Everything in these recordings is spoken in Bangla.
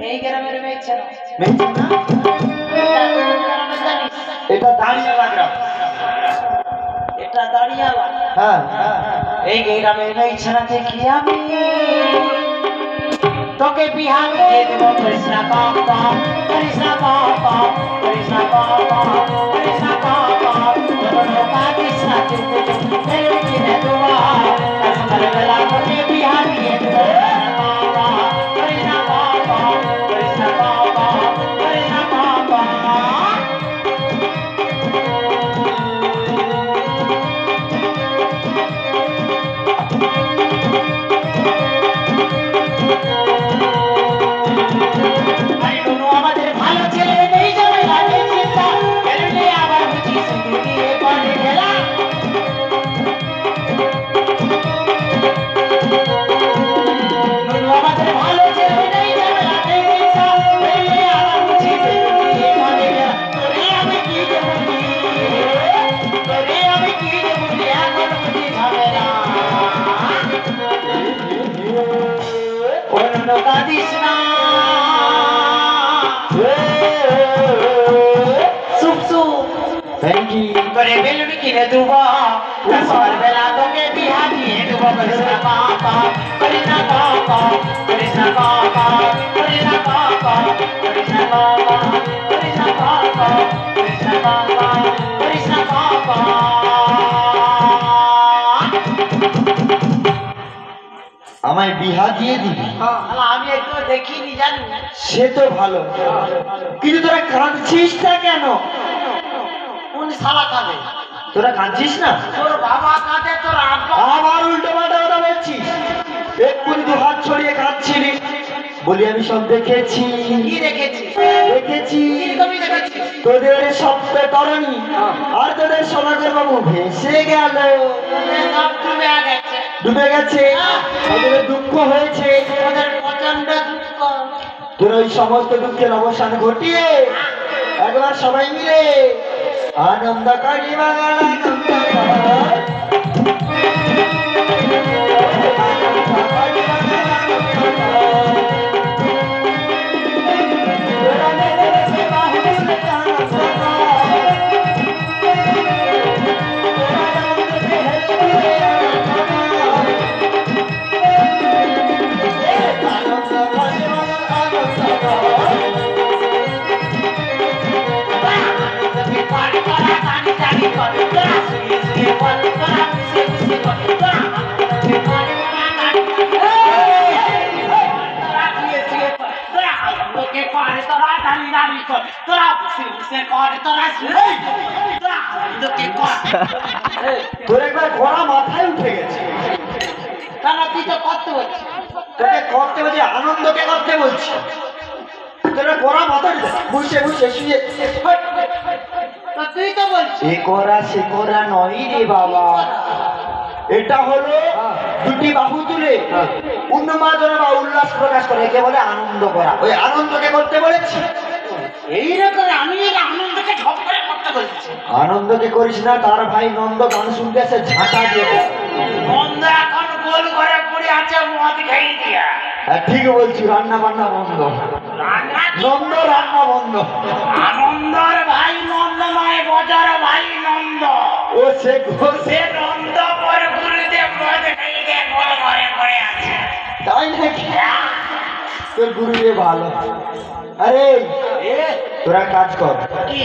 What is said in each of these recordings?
এই গ্রামের মেয়েছে না এটা দাঁড়িয়ালা গ্রাম। এটা দাঁড়িয়ালা। হ্যাঁ এই গ্রামের মেয়েছে না দেখি আমি তোকে বিহার দিয়ে দেব। কৃষ্ণা বাবা কৃষ্ণা বাবা কৃষ্ণা বাবা কৃষ্ণা বাবা কৃষ্ণা চিনতে চিনতে কিনে দেওয়া বেলা তোকে বিহার দিয়ে দেব। কৃষ্ণা বাবা কৃষ্ণা বাবা কৃষ্ণা বাবা। আমাদের ভালো ছেলে নেই যাবে লাগে চিন্তা বেরোলে আবার বুঝি শুধু দিয়ে করে গেলা। আমাদের ভালো ছেলে নেই যাবে লাগে চিন্তা বেরোলে আবার বুঝি শুধু দিয়ে করে গেলা। তোরে আমি কি দেবো তোরে আমি কি দেবো এখন বুঝি ঝামেলা। অন্য কাঁদিস না করে বেলুন কিনে দেবো বেলা তোকে বিহা দিয়ে দেবো। কৃষ্ণা বাবা কৃষ্ণা বাবা কৃষ্ণা বাবা কৃষ্ণা বাবা কৃষ্ণা বাবা কৃষ্ণা বাবা কৃষ্ণা বাবা কৃষ্ণা বাবা। আমায় বিহা দিয়ে দিবি? আমি একটু দেখিনি জানি। সে তো ভালো, কিন্তু তোরা কাঁদছিস না কেন? কোন শালা কাঁদে? তোরা কাঁদছিস না? তোর বাবা কাঁদে তোর আব্বা। আবার উল্টো পাল্টা কথা বলছিস। এক্ষুনি তুই হাত ছড়িয়ে কাঁদছিলি। বলি আমি সব দেখেছি। কি দেখেছিস? দেখেছি কিরকমই দেখেছিস? তোদের সপ্ত তরণী আর তোদের সোনাগর বাবু ভেসে গেল। তোদের সব ডুবে গেছে। ডুবে গেছে, তোদের দুঃখ হয়েছে। তোদের প্রচন্ড দুঃখ। তোরা ওই সমস্ত দুঃখের অবসান ঘটিয়ে একবার সবাই মিলে আনন্দ করি বাঙাল আনন্দ তোর একবার ঘোড়া মাথায় উঠে গেছে। তুই তো করতে বলছিস। তোকে করতে বলছি, আনন্দকে করতে বলছি। তোর ঘোড়া মাথায় বসে বসে শুয়ে তুই তো বলছিস এ করা সে করা নয় রে বাবা। এটা হলো দুটি বাহু তুলে উন্মাদনা বা উল্লাস প্রকাশ করে, একে বলে আনন্দ করা। ওই আনন্দকে করতে বলেছি। এইরকম আমি আনন্দকে ঢপ করে করতে বলছি। আনন্দকে করিস না, তার ভাই নন্দ গান শুনতে আসে ঝাঁটা দিয়ে। নন্দ এখন গোল ঘরে পড়ে আছে মদ খেয়ে দিয়া। হ্যাঁ ঠিক বলছি, রান্না বান্না বন্ধ। নন্দ রান্না বন্ধ। আনন্দর ভাই নন্দ নয়, বজার ভাই নন্দ। ও সে সে নন্দ পরে গুলিতে মদ খেয়ে দিয়ে গোল ঘরে পড়ে আছে। তাই নাকি? তোর গুরুদেব ভালো। আরে তোরা কাজ কর, কি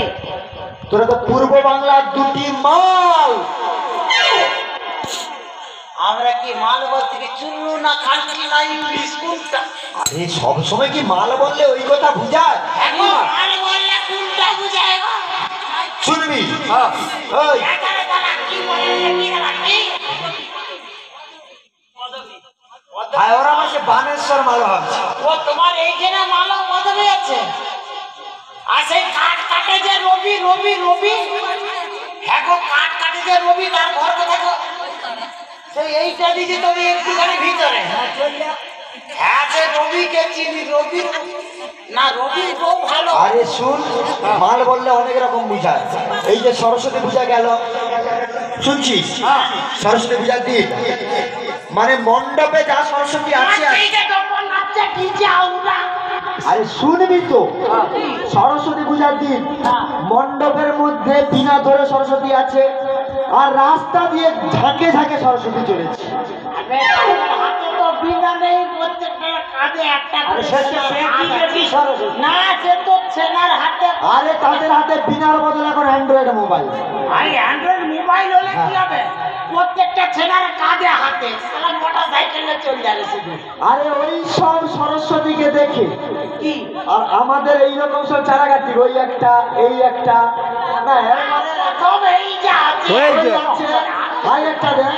তোরা তো পূর্ব বাংলার দুটি মাল। আমরা কি মাল বলতে কি চুল্লু না কালকি না ইংলিশ কোনটা? আরে সবসময় কি মাল বললে ওই কথা বুঝায়? এখন মাল বললে কোনটা বুঝায় গো? শুনবি ওই এখানে তারা কি বলে কি না কি? আর ওরা আমাকে বানেশ্বর মাল ভাবছে। ও তোমার এইখানে মাল পদবি আছে। আর সেই কাঠ কাটে যে রবি রবি রবি, হ্যাঁ গো কাঠ কাটে যে রবি, তার ঘর কোথায় গো? সেই এইটা দিকে তবে একটুখানি ভিতরে। হ্যাঁ সে রবিকে চিনি। রবি না, রবি বউ ভালো। আরে শুন, মাল বললে অনেক রকম বুঝায়। এই যে সরস্বতী পূজা গেল, শুনছিস? সরস্বতী পূজার দিন মানে মণ্ডপে যা সরস্বতী আছে আরে শুনবি তো, সরস্বতী পূজার দিন মণ্ডপের মধ্যে বিনা ধরে সরস্বতী আছে, আর রাস্তা দিয়ে ঝাঁকে ঝাঁকে সরস্বতী চলেছে। হাতে তো বিনা নেই, প্রত্যেকটা কাঁধে একটা করে না, সে তো ছেনার হাতে। আরে তাদের হাতে বিনার বদলে এখন অ্যান্ড্রয়েড মোবাইল। আরে অ্যান্ড্রয়েড মোবাইল হলে কি হবে, প্রত্যেকটা ছেনার কাঁধে হাতে, সারা মোটর সাইকেলে চলে যাবে শুধু। আরে ওই সব সরস্বতীকে দেখে কি আর আমাদের এইরকম সব চারাগাতি, ওই একটা এই একটা না এর মানে সব এই যা আছে, হয়েছে। ভাই একটা দেখ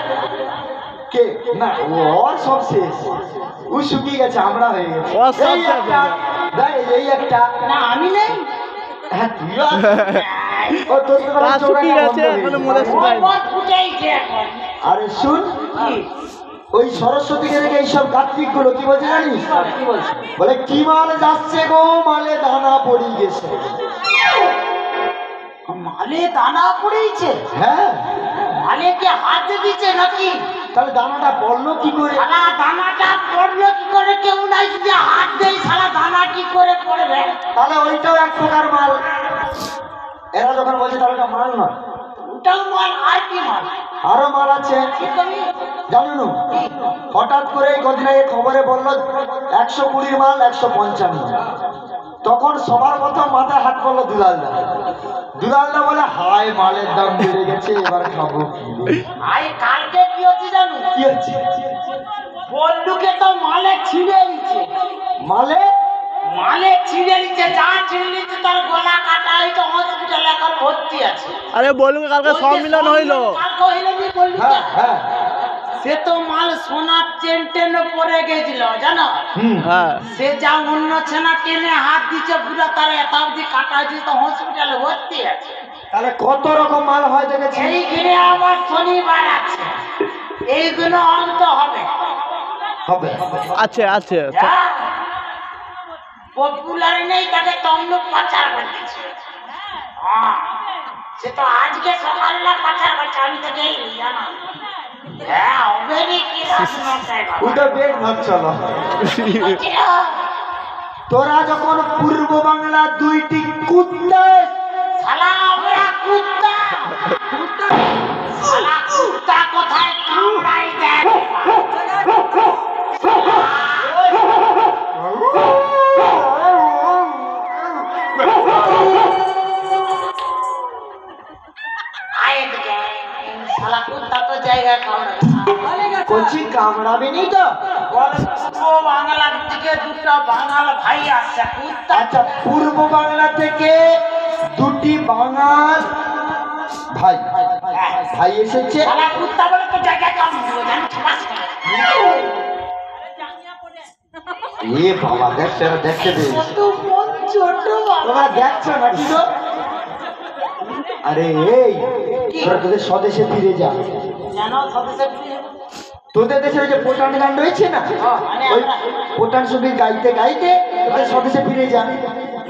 কে না, ওর সব শেষ, ও শুকিয়ে গেছে, আমরা হয়ে গেছে। ওর সব এই শেষ একটা দেখ, এই একটা না আমি নেই। হ্যাঁ তুইও আছিস। ও তোর তো তা চোখ শুকিয়ে একটা গেছে, বন্ধ হয়ে এখনো গেছে। মনে শুকায় নি। মদ ফুটেইছে এখন। আরে শুন, কি ওই সরস্বতীকে দেখে এইসব কার্তিক গুলো কি বলছে জানিস? কি বলছে? বলে কি মাল যাচ্ছে গো, মালে দানা পড়ি গেছে। মালে দানা পড়েছে? হ্যাঁ, মালে কি হাতে দিচ্ছে নাকি? তাহলে দানাটা পড়লো কি করে? সারা দানাটা পড়লো কি করে? কেউ নাই যদি হাত দেয়, সারা দানা কি করে পড়বে? তাহলে ওইটাও এক প্রকার মাল। এরা যখন বলছে তাহলে ওটা মাল নয়, ওটাও মাল, আর কি মাল? আরো মাল আছে কি তুমি জানো না? হঠাৎ করে এই কদিন আগে খবরে বললো 120 মাল 155। তখন সবার প্রথম মাথায় হাত পড়লো দুলালদা। দুলালদা বলে হাই মালের দাম বেড়ে গেছে, এবার খাবো কি? আই কালকে কি হচ্ছে জানো? কি হচ্ছে? বল্লুকে তো মালে ছিঁড়ে নিচ্ছে। মালে মালে ছিঁড়ে নিচ্ছে, যা ছিঁড়ে নিচ্ছে তার গলা কাটা হয়তো হসপিটালে এখন ভর্তি আছে। আরে বলুন কালকে সম্মিলন হইলো। কালকে হইলো নি বল্লুকে? হ্যাঁ হ্যাঁ সে তো মাল সোনার চেন টেনে পরে গেছিল জানো। হ্যাঁ সে যা অন্য ছেনা টেনে হাত দিচ্ছে, পুরো তার এত অব্দি কাটা হয়েছে, তো হসপিটালে ভর্তি আছে। তাহলে কত রকম মাল হয় দেখেছি। এই ঘিরে আবার শনিবার আছে, এইগুলো অন্ত হবে। হবে আছে আছে। পপুলার নেই, তাকে তমলুক পাচার করতেছে। সে তো আজকে সকালে পাচার করছে, আমি তো গেই জানো। হ্যাঁ হবে নি কি রাজনৈতিক ওটা বেশ ভাব চলো। তোরা যখন পূর্ব বাংলা দুইটি কুত্তা, শালা আমরা কুত্তা, শালা কুত্তা কোথায় কামড়াই দেয়? আয় এদিকে, শালা কুত্তা তো জায়গা কামড়াবে। কচি কামড়াবি নি তো? বল, পূর্ব বাংলার দিকে দুটো বাঙাল ভাই আসছে, কুত্তা। আচ্ছা, পূর্ব বাংলা থেকে দুটি বাঙাল ভাই ভাই এসেছে। শালা কুত্তা বলে তো জায়গা কামড়াবে, জানি ঠাস করে। এ বাবা দেখছে, দেখতে পেয়েছি। কত মন ছোট বাবা। তোমরা দেখছো নাকি তো? আরে এই তোরা তোদের স্বদেশে ফিরে যা। জানো সদস্য তোদের দেশে ওই যে পোটান গান রয়েছে না, ওই পোটান সঙ্গীত গাইতে গাইতে তোদের স্বদেশে ফিরে যা।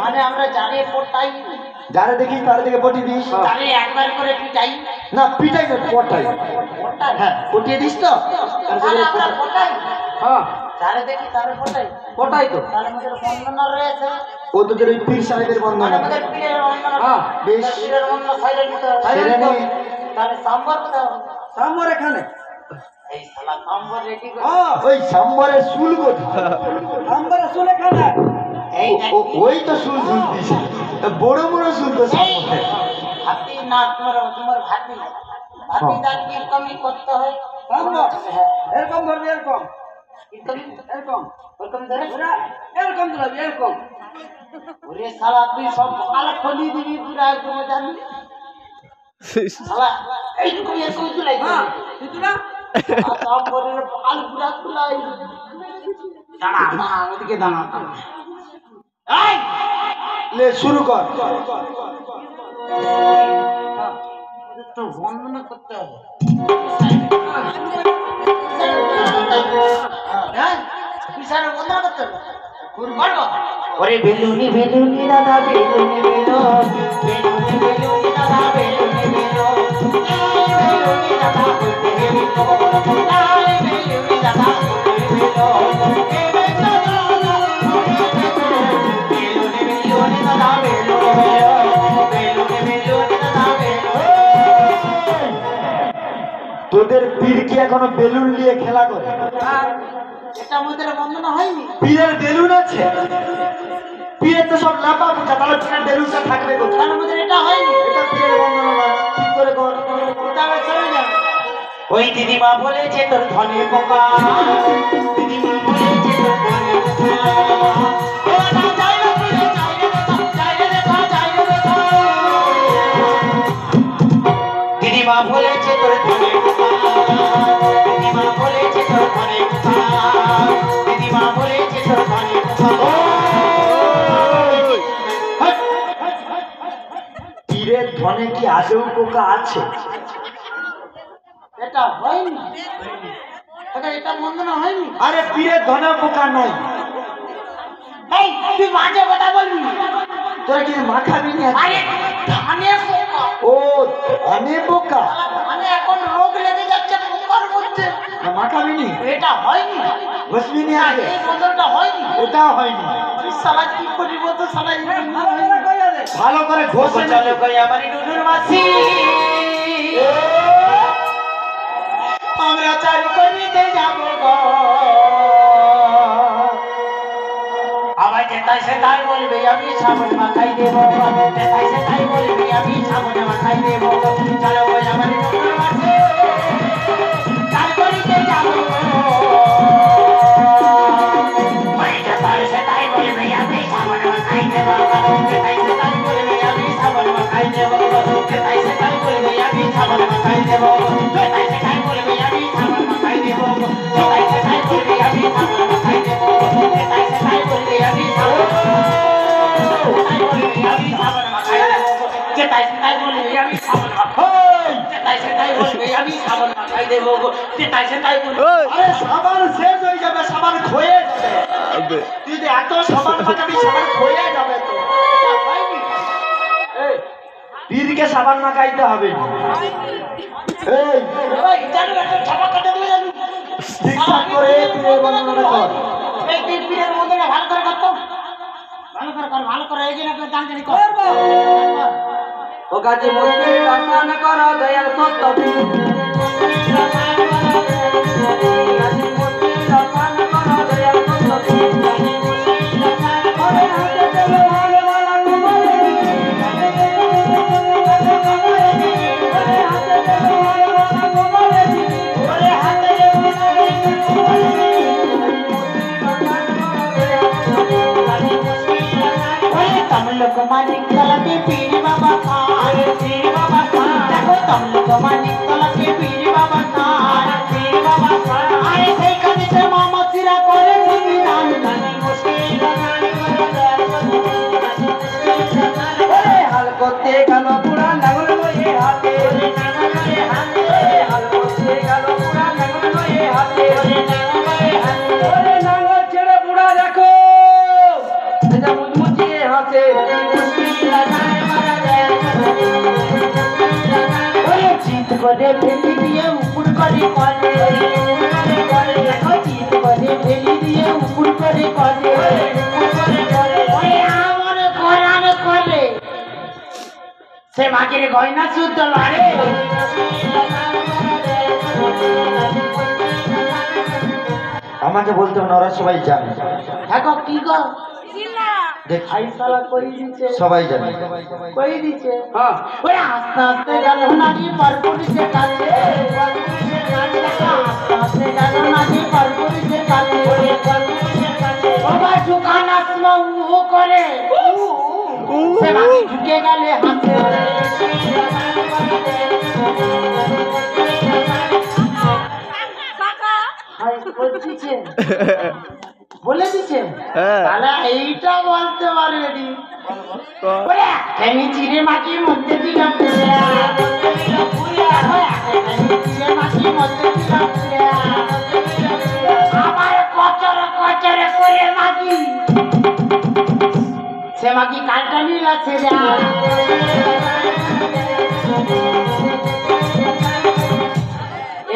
মানে আমরা জানি পড়তাই, যারা দেখি তারা থেকে পটিয়ে দিস। জানি একবার করে পিটাই। না পিটাই না, পটাই। পড়তাই? হ্যাঁ পটিয়ে দিস তো। তাহলে আমরা পড়তাই, হ্যাঁ যারা দেখি তারা পড়তাই। পটাই তো। তাহলে আমাদের বন্ধনা রয়েছে, ও তোদের ওই পীর সাহেবের মানে বন্ধনা। আমাদের পীরের বন্ধনা। হ্যাঁ, বেশ। পীরের বন্ধনা সাইডে নিতে হবে। সেরে নে। তাহলে সাম্বার কোথায় হবে? সাম্বর এখানে। এই শালা সাম্বার রেডি করে। ওই সাম্বরের চুল কোথায়? সাম্বারের চুল এখানে। এই দেখ, ওই তো চুল ঝুলতিছে, বড় বড় চুল তো সাম্বরে। হাতি না, তোমার ভাতি দাঁত কিরকমই করতে হয়। হ্যাঁ, এরকম ধরবি, এরকম এরকম ওরকম ধরে। এরকম ধরবি, এরকম। ওরে শালা তুই সব আলা খলি দিবি পুরা একদম জানি। শালা এইরকম এরকম তুলাই দিবি। সব বলে আল পুরা তুলাই। দাঁড়া দাঁড়া, ওদিকে দাঁড়া। এই লে শুরু কর। তো বন্ধনা করতে হবে। হ্যাঁ, পিছনে বন্ধনা করতে হবে। ওরে বেলুনি বেলুনি দাদা বেলুনি বেলো, বেলুনি বেলুনি দাদা বেলুনি বেলো, বেলুনি দাদা বেলুনি বেলো, বেলুনি দাদা বেলুনি বেলো। তোদের পীর কি এখনো বেলুন নিয়ে খেলা করে? আর এটা আমাদের বন্ধনা হয়নি। পীরের বেলুন আছে? পীরের তো সব লাপা পোছা, তাহলে পীরের বেলুনটা থাকবে কোথায়? তার আমাদের এটা হয়নি। এটা পীরের বন্ধনা নয়, ঠিক করে কর। তাহলে চলে যাও। ওই দিদিমা বলেছে তোর ধনে পোকা, দিদিমা বলেছে তোর ধনে পোকা। ও না যাই রে বলে যাই রে দেখা, যাই রে দেখা, যাই রে দেখা। দিদিমা বলেছে তোর ধনে পোকা, দিদিমা বলেছে তোর ধনে পোকা, দিদিমা বলেছে তোর ধনে পোকা। পীরের ধনে কি আদৌ পোকা আছে? এটা হয়নি। এটা বন্ধনা হয়নি। আরে পীরের ধনে পোকা নাই। এই তুই বাজে কথা বলবি। তোরা কি মাখাবি না? আরে ধানে পোকা। ও ধনে পোকা, মানে এখন রোগ লেগে যাচ্ছে পোকার মধ্যে। মাখাবি নি? এটা হয়নি। বসবি নি আগে? এই বন্ধনটা হয়নি। এটাও হয়নি। তুই শালা কি করিব তো শালা এই ভালো করে ঘষে চলো কই আমারই নুনুর মাসি, আমরা চারি করিতে যাব গো। আবার যেটাই সেটাই বলবে আমি সাবন মাখাই দেব, যেটাই সেটাই বলবে আমি সাবন মাখাই দেব। চলো কই আমারই নুনুর মাসি, চারি করিতে যাব গো। ওই যেটাই সেটাই বলবে আমি সাবন মাখাই দেব, যেটাই সেটাই বলবে আমি সাবন মাখাই দেব, যেটাই সেটাই বলবে আমি সাবন মাখাই দেব, যেটাই সেটাই বলবে আমি সাবন মাখাই দেব, যেটাই সেটাই বলবে আমি সাবন মাখাই দেব, যেটাই সেটাই বলবে আমি সাবন মাখাই দেব, যেটাই সেটাই বলবে আমি সাবন যেটাই সেটাই বলবে আমি সাবন মাখাই দেব, যেটাই সেটাই বলবে। ওই! আরে সাবান শেষ হয়ে যাবে, সাবান ক্ষয়ে যাবে। আবে, তুই যদি এত সাবান মাখাবি সাবান ক্ষয়ে যাবে তো। এটা হয়নি। এই, পীরকে সাবান মাখাইতে হবে না। এই ওই জানো একটা ছাপা কাটে দিলে জানো ঠিকঠাক করে পীরের বর্ণনা কর। এই তুই পীরের মধ্যে ভালো করে করতো, ভালো করে কর, ভালো করে এগিয়ে রাখবে দান জানি কর। ও কাজে মুশকিল আসান করো দয়াল সত্য কাজে মুশকিল আসান করো দয়াল সত্য ওরে হাতে চলো ভালো ভালো ঘুমালে ওরে হাতে চলো ভালো ভালো ঘুমালে ওরে হাতে तुम लोग मानिक तलते पीर बाबा खान, पीर बाबा खान। देखो तुम लोग मानिक तलते पीर बाबा खान, पीर बाबा खान। अरे सही कभी से मामा सिरा करे संविधान, जाने मुश्किल लगाने करो दयाल ওরে হাল করতে গেল পুরা লাঙল লয়ে হাতে ओरे नाना करे हाथे, হাল করতে গেল পুরা লাঙল লয়ে হাতে ओरे नाना करे हाथे। ওরে লাঙল ছেড়ে পুরা দেখো এটা মুচমুচিয়ে হাসে मुश्किल लगाने वाला दयाल ओरे जीत करे फेली दिए ऊपर करे कॉले, देखो जीत करे फेली दिए ऊपर करे कॉले, ओरे आमरे कोराने कॉले से मागिरे गयना शुद्ध लारे। আমাকে বলতে হবে না, ওরা সবাই জানে। দেখো কি গো দেখ আই সালা কই দিছে, সবাই জানে। কই দিছে। হ্যাঁ ওরে আস্তে আস্তে গেল নাকি পারপুরিসের কাছে, পারপুরিসের কাছে আস্তে আস্তে গেল নাকি পারপুরিসের কাছে, পারপুরিসের কাছে বাবা দোকান আসমা ও করে সে বাকি ঢুকে গেলে হাতে। হাই বলছিছে বলে দিছে, হ্যাঁ। তাহলে এইটা বলতে পারবে নি। ওরে আমি চিড়ে মাটির মধ্যে দিলাম মাটির মধ্যে দিলাম আমার কচরে কচরে করে মাটি সে মাটি কালটা নিলা ছেড়ে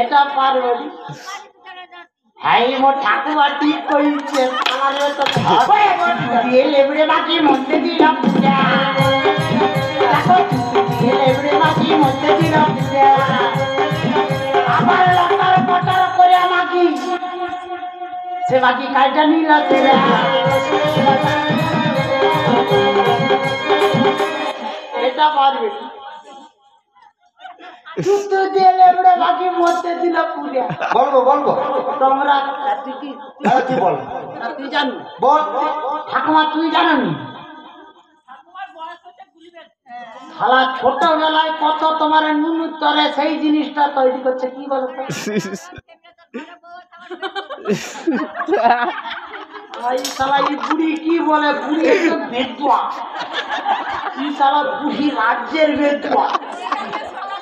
এটা পারবে নি। হ্যাঁ মো ঠাকুর ঠিক কইছে আমার তো দিয়ে লেবড়ে মাটির মধ্যে দিলাম দেখো দিয়ে লেবড়ে মাটির মধ্যে দিলাম আমার বাকি কাজটা নিল এটা পারবে শুধু দিয়ে লেবড়ে বাকি মরতে দিল পুরে। বলবো বলবো তোমরা তুই কি হ্যাঁ, কি বল তুই জানো বল ঠাকুমা তুই জানো নি শালা ছোটবেলায় কত তোমার নুন উত্তরে সেই জিনিসটা তৈরি করছে কি বলতো এই শালা এই বুড়ি কি বলে বুড়ি একদম বেদুয়া এই শালা বুড়ি রাজ্যের বেদুয়া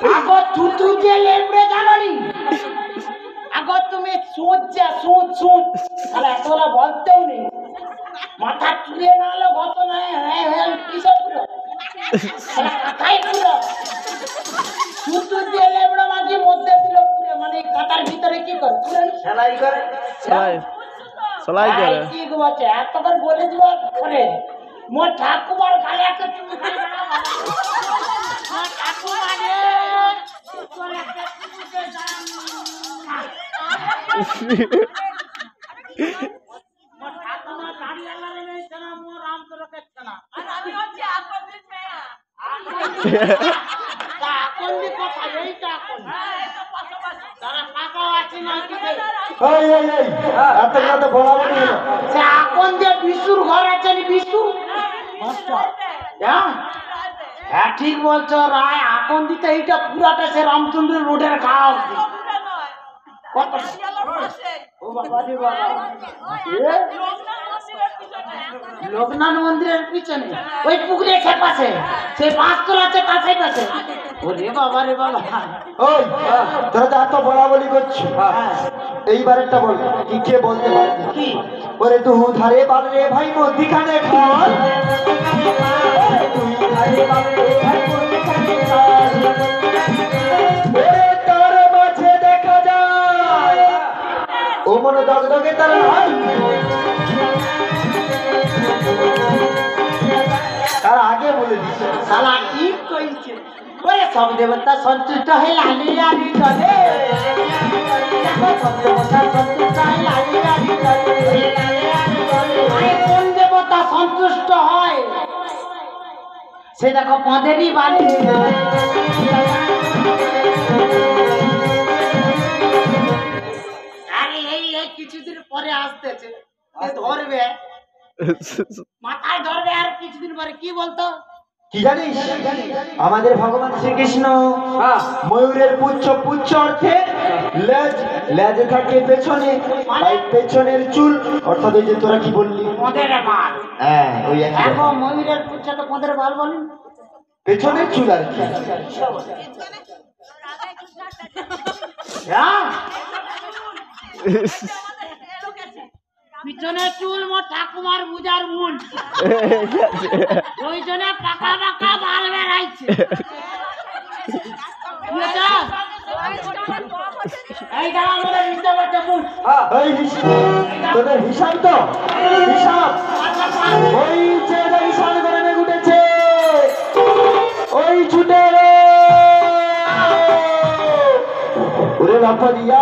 আগো থুতু দিয়ে লেবড়ে জানো নি আগো তুমি সোচা সোচ সোচ শালা এতলা বলতেও নেই মাথা চুলে না হলে গত নাই হ্যাঁ হ্যাঁ কিসব পুরো শালা কাটাই পুরো থুতু দিয়ে লেবড়ে মাঝে মধ্যে দিল পুরো মানে কাটার ভিতরে কি করে পুরো সেলাই করে সেলাই সেলাই করে কি বলছে এতবার বলে দিবার পরে মোর ঠাকুমার গালে একটা চুমু খাই না মোর ঠাকুমা রে তোর একটা চুমু দে মোর ঠাকুমা দাঁড়িয়ে আল্লাহ রে ছানা মোর রাম তোর কাছে না আর আমি হচ্ছে আকন্দি ছায়া আকন্দি কথা এইটা আকন্দি তারা পাকা আছে না কি এই এই এই এত কথা বলা বলি হলো সে আকন্দি বিশুর ঘর আছে নি বিশু হ্যাঁ হ্যাঁ ঠিক বলছো রায় আকন্দিতে এইটা পুরাটা সে রামচন্দ্র রোডের গাঁ অব্দি কত ও বাবা রে বাবা লোকনাথ মন্দিরের পিছনে ওই পুকুরের সে পাশে সে পাঁচতলা আছে কাছাই পাশে ওরে বাবা রে বাবা ওই তোরা তো এত বলা বলি করছো এইবার একটা বল কি কে বলতে পারবি কি ওরে তু ধারে বারে ভাই মধ্যিখানে খাল তুই ধারে বারে ভাই মধ্যিখানে খাল ওরে তার মাঝে দেখা যায় ও মনে দগদগে তার লাল তার আগে বলে দিছে শালা ঠিক কইছে ওরে সব দেবতা সন্তুষ্ট হয়ে লালি লালি চলে সব দেবতা সন্তুষ্ট হয়ে লালি লালি চলে আরে কোন দেবতা সন্তুষ্ট হয় সে দেখো পদেরই বালি আরে এই এই কিছুদিন পরে আসতেছে ধরবে মাথায় ধরবে আর কিছুদিন পরে কি বলতো কি জানিস আমাদের ভগবান শ্রীকৃষ্ণ ময়ূরের পুচ্ছ পুচ্ছ অর্থে লেজ লেজে থাকে পেছনে তাই পেছনের চুল অর্থাৎ ওই যে তোরা কি বললি পদের বাল হ্যাঁ ওই একই দেখো ময়ূরের পুচ্ছ তো পদের বাল বলি পেছনের চুল আর কি হ্যাঁ পিছনে চুল মোর ঠাকুমার বুজার মূল দুইজনে পাকা পাকা বাল বেড়াইছে এই দাঁড়া আমাদের হিসাব একটা মূল এই তোদের হিসাব তো হিসাব ওই যে হিসাব করে উঠেছে ওই ছুটে রে ওরে লাফা দিয়া